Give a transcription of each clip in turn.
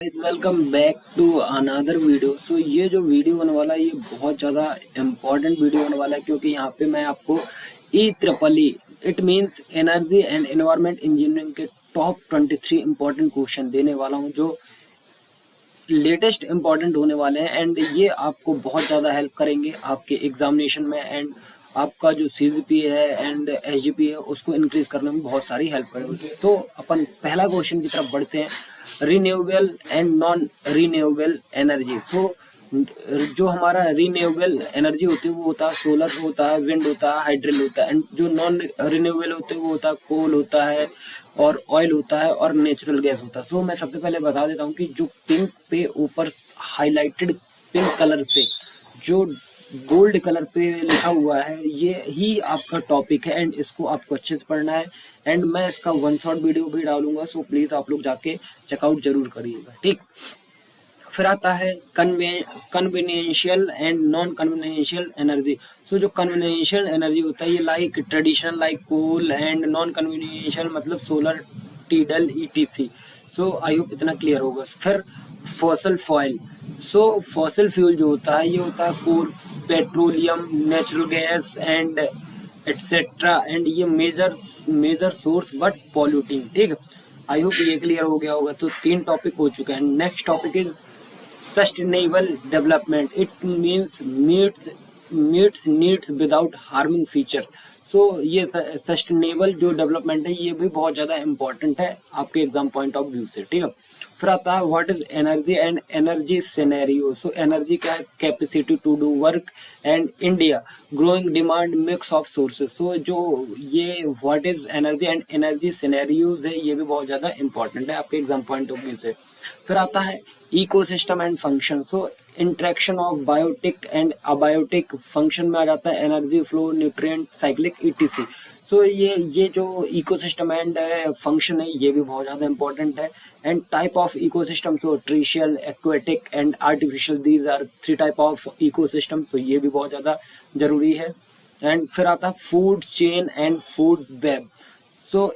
Welcome back to another video. ये जो video होने वाला है ये बहुत ज़्यादा इम्पोर्टेंट वीडियो होने वाला है, क्योंकि यहाँ पे मैं आपको EEE it means energy and environment engineering के टॉप 23 इम्पोर्टेंट क्वेश्चन देने वाला हूँ, जो लेटेस्ट इम्पॉर्टेंट होने वाले हैं एंड ये आपको बहुत ज़्यादा हेल्प करेंगे आपके एग्जामिनेशन में एंड आपका जो CGPA है एंड SGPA है उसको इंक्रीज करने में बहुत सारी हेल्प करेंगे। तो अपन पहला क्वेश्चन की तरफ बढ़ते हैं, renewable and non renewable energy. जो हमारा रिन्यूएबल एनर्जी होती है वो होता है सोलर होता है, विंड होता है, हाइड्रल होता है, एंड जो नॉन रिन्यूएबल होते हैं वो होता है कोल होता है और ऑयल होता है और नेचुरल गैस होता है। मैं सबसे पहले बता देता हूँ कि जो पिंक पे ऊपर हाईलाइटेड पिंक कलर से जो गोल्ड कलर पे लिखा हुआ है ये ही आपका टॉपिक है एंड इसको आपको अच्छे से पढ़ना है एंड मैं इसका वन शॉट वीडियो भी डालूंगा, प्लीज आप लोग जाके चेकआउट जरूर करिएगा, ठीक। फिर आता है conventional and non conventional energy. जो कन्वीनियंशियल एनर्जी होता है ये like traditional like coal and non conventional मतलब solar tidal ETC। I hope इतना क्लियर होगा। फिर फॉसल फॉयल, फॉसल फ्यूल जो होता है ये होता है coal, petroleum, natural gas and etcetera and ये मेजर सोर्स बट पॉल्यूटिंग, ठीक। आई होप ये क्लियर हो गया होगा। तो 3 टॉपिक हो चुके हैं। Next topic is sustainable development. It meets needs without harming features. ये सस्टेनेबल जो डेवलपमेंट है ये भी बहुत ज़्यादा इंपॉर्टेंट है आपके एग्जाम पॉइंट ऑफ व्यू से, ठीक है। फिर आता है what is energy and energy scenario. Energy क्या है, capacity to do work and India growing demand mix of sources. जो ये what is energy and energy scenarios है ये भी बहुत ज़्यादा इंपॉर्टेंट है आपके एग्जाम पॉइंट ऑफ व्यू से। फिर आता है ecosystem and function. Interaction of biotic and abiotic function में आ जाता है energy flow, nutrient cyclic ETC। ये जो इकोसिस्टम एंड फंक्शन है ये भी बहुत ज़्यादा इंपॉर्टेंट है। And type of ecosystem, terrestrial, aquatic and artificial, these are 3 type of ecosystem. ये भी बहुत ज़्यादा जरूरी है। एंड फिर आता है food chain and food web.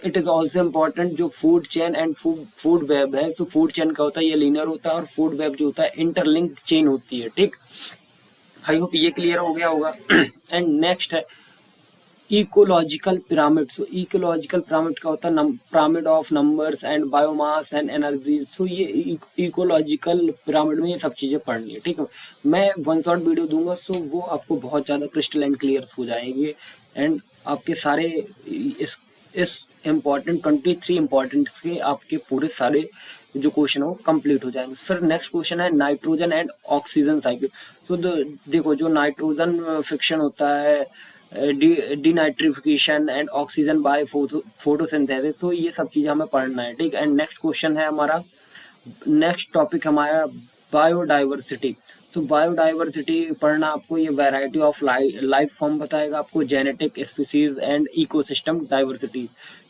It is also important जो food chain and food web है। फूड चेन का होता है ये लीनियर होता है और फूड वेब जो होता है इंटरलिंक चेन होती है, ठीक। आई होप ये क्लियर हो गया होगा। एंड नेक्स्ट है इकोलॉजिकल पिरामिड। इकोलॉजिकल पिरामिड का होता है pyramid of numbers and biomass and energy. ये इकोलॉजिकल पिरामिड में ये सब चीजें पढ़नी है, ठीक है। मैं वन शॉट वीडियो दूंगा वो आपको बहुत ज्यादा क्रिस्टल एंड क्लियर हो जाएंगे एंड आपके सारे इस इम्पॉर्टेंट 23 इम्पॉर्टेंट के आपके पूरे सारे जो क्वेश्चन है वो कंप्लीट हो जाएंगे। फिर नेक्स्ट क्वेश्चन है नाइट्रोजन एंड ऑक्सीजन साइकिल। देखो जो नाइट्रोजन फिक्शन होता है, denitrification and oxygen by photosynthesis, ये सब चीजें हमें पढ़ना है, ठीक। एंड नेक्स्ट क्वेश्चन है हमारा, नेक्स्ट टॉपिक हमारा बायोडाइवर्सिटी। बायोडाइवर्सिटी पढ़ना आपको, ये वैरायटी ऑफ लाइफ फॉर्म बताएगा आपको, genetic species and ecosystem diversity.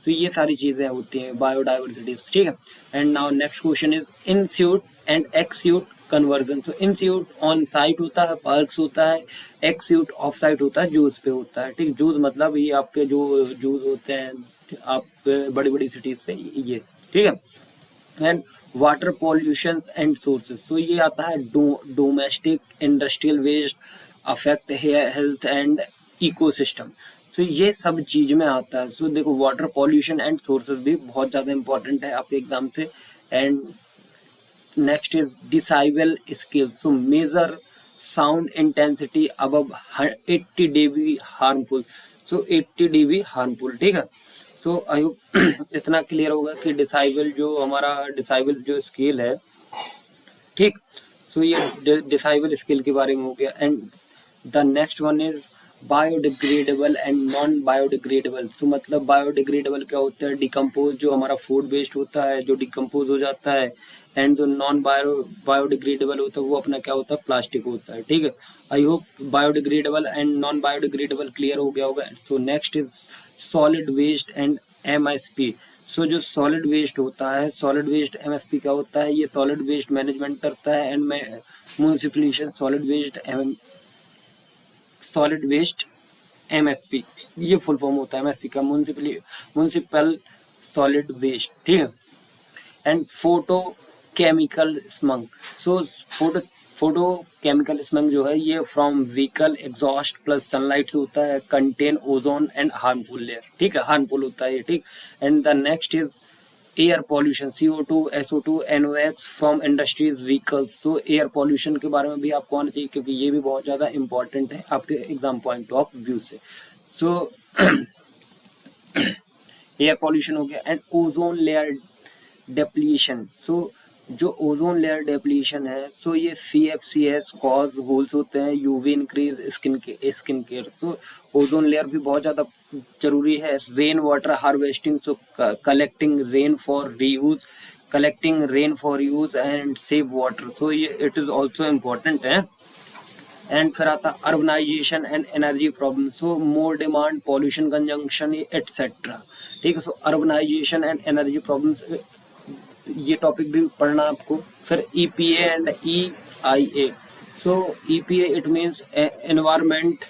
ये सारी चीजें होती हैं बायोडाइवर्सिटी, ठीक है। And now next question is in situ and ex situ conversion. In situ on site होता है, पार्क्स होता है, एक्सयूट ऑफ साइट होता है, जूस पे होता है, ठीक। जूस मतलब ये आपके जो जूस होते हैं आप बड़ी बड़ी सिटीज पे, ये, ठीक है। And water pollution and sources. ये आता है domestic industrial waste affect health and ecosystem. ये सब चीज में आता है। देखो वाटर पॉल्यूशन एंड सोर्सेज भी बहुत ज्यादा इंपॉर्टेंट है आपके एग्जाम से। And next is decibel scale. Measure sound intensity above 80 dB harmful. 80 dB harmful, ठीक है। आई होप इतना क्लियर होगा कि डिसाइबल जो हमारा डिसाइबल जो स्केल है, ठीक। ये डिसाइबल स्केल के बारे में हो गया। And the next one is biodegradable and non biodegradable. मतलब बायोडिग्रेडेबल क्या होता है, डिकम्पोज जो हमारा फूड वेस्ट होता है जो डिकम्पोज हो जाता है। एंड जो नॉन बायोडिग्रेडेबल होता है वो अपना क्या होता है, प्लास्टिक होता है, ठीक है। I hope biodegradable and non biodegradable clear हो गया होगा। Next is solid waste and MSP। जो सॉलिड वेस्ट होता है, सॉलिड वेस्ट MSP क्या होता है, ये सॉलिड वेस्ट मैनेजमेंट करता है एंड म्युनिसिपलिजेशन सॉलिड वेस्ट MSP, ये फुल फॉर्म होता है MSP का, म्युनिसिपल सॉलिड वेस्ट, ठीक है। And photo chemical smug. So photo chemical smug जो है ये from vehicle exhaust plus sunlight से होता है, contain ozone and harmful layer, ठीक है, हार्मफुल होता है ये, ठीक। And the next is air pollution, CO2, SO2, NOx from industries vehicles. तो एयर पॉल्यूशन के बारे में भी आपको आना चाहिए क्योंकि ये भी बहुत ज़्यादा इंपॉर्टेंट है आपके एग्जाम पॉइंट ऑफ व्यू से। सो एयर पॉल्यूशन हो गया। And ozone layer depletion. So जो ओजोन लेयर डेप्लीशन है, सो ये CFCs कॉज होल्स होते हैं, UV increase skin care. So ozone layer भी बहुत ज़्यादा जरूरी है। Rain water harvesting, so collecting rain for use and save water. So ये इट इज़ ऑल्सो इम्पॉर्टेंट है। एंड फिर आता urbanization and energy problem, so more demand, pollution, conjunction etcetera, ठीक है। So urbanization and energy problems, ये topic भी पढ़ना आपको। फिर EPA and EIA। So EPA it means environment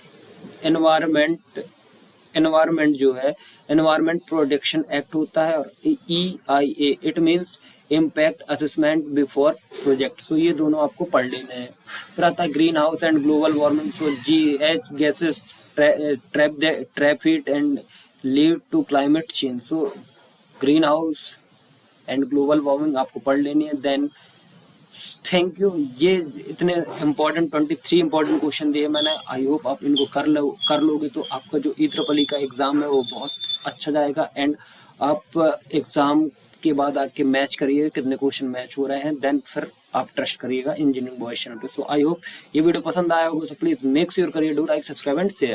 जो है एनवायरमेंट प्रोटेक्शन एक्ट होता है, और EIA it means impact assessment before project. So ये दोनों आपको पढ़ लेने हैं। फिर आता है green house and global warming. So GH gases trap heat and lead to climate change. So green house and global warming आपको पढ़ लेनी है। Then thank you. ये इतने इम्पोर्टेंट 23 इम्पोर्टेंट क्वेश्चन दिए मैंने, आई होप आप इनको कर लोगे तो आपका जो EEE का एग्ज़ाम है वो बहुत अच्छा जाएगा। एंड आप एग्ज़ाम के बाद आके मैच करिए कितने क्वेश्चन मैच हो रहे हैं, देन फिर आप ट्रस्ट करिएगा इंजीनियरिंग बॉयज चैनल पे। सो आई होप ये वीडियो पसंद आया होगा। सो प्लीज़ मेक श्योर करिए, do like, subscribe and share.